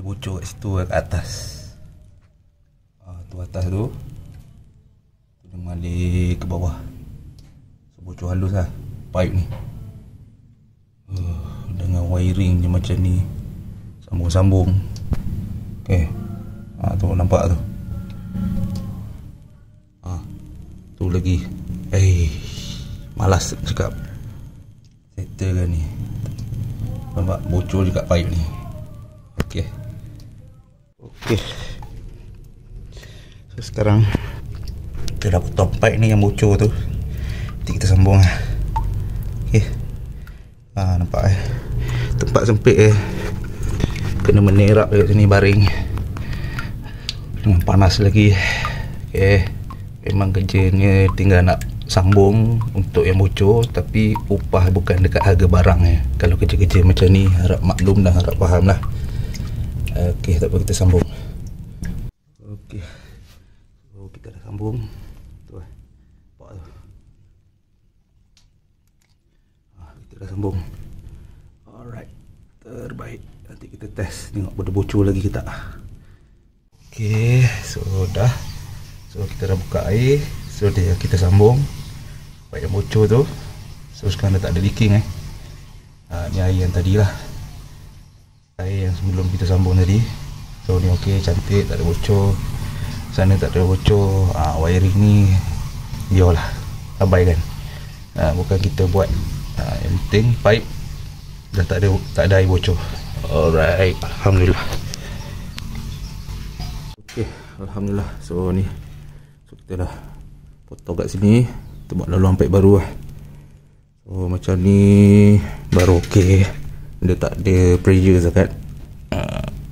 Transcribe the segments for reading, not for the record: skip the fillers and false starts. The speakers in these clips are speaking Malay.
bocor kat situ, kat atas. Tu atas tu dia mengalir ke bawah. So, bocor halus lah pipe ni. Dengan wiring je macam ni, sambung-sambung. Okay. Tu nampak tu. Tu lagi. Malas cakap. Settle kan ni. Nampak bocor juga pipe ni. Okay. So sekarang kita dah potong pipe ni yang bocor tu. Nanti kita sambung lah. Okay. Nampak tempat sempit kena menerap dekat sini baring. Dengan panas lagi. Okay. Memang kerjanya tinggal nak sambung untuk yang bocor, tapi upah bukan dekat harga barang Kalau kerja-kerja macam ni, harap maklum dan harap faham lah. Okay, tak apa, kita sambung. Okay, so kita dah sambung. Tu nampak tu. Kita dah sambung. Alright, terbaik. Nanti kita test, tengok boleh bocor lagi ke tak. Okay, so dah. So kita dah buka air. So kita sambung pipe yang bocor tu. So sekarang dah tak ada leaking ni air yang tadi lah, air yang sebelum kita sambung tadi. So ni ok, cantik, tak ada bocor. Sana tak ada bocor. Wiring ni yolah, abaikan. Bukan kita buat. Yang penting pipe dah tak ada air bocor. Alright, Alhamdulillah. Ok, Alhamdulillah. So ni, so kita dah potong kat sini. Kita buat laluan pipe baru lah. So macam ni baru ok. Dia tak ada pressure sangat.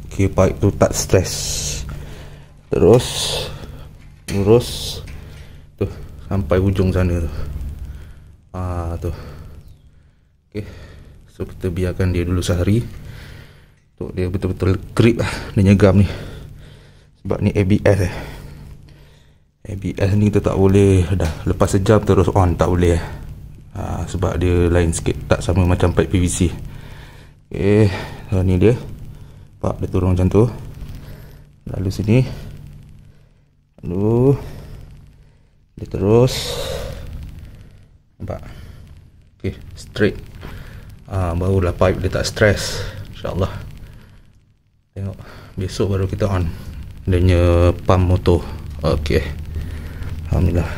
Ok, pipe tu tak stress. Terus lurus tu sampai hujung sana tu. Tu. Ok, so kita biarkan dia dulu sehari untuk dia betul-betul grip lah. Dia nyegam ni. Sebab ni ABS ABS ni kita tak boleh dah lepas sejam terus on, tak boleh sebab dia lain sikit, tak sama macam pipe PVC. Okay, so ni dia. Nampak dia turun macam tu. Lalu sini, lalu dia terus. Nampak? Okay, straight. Barulah pipe dia tak stress, InsyaAllah. Tengok, besok baru kita on dia punya pump motor. Okay, Alhamdulillah.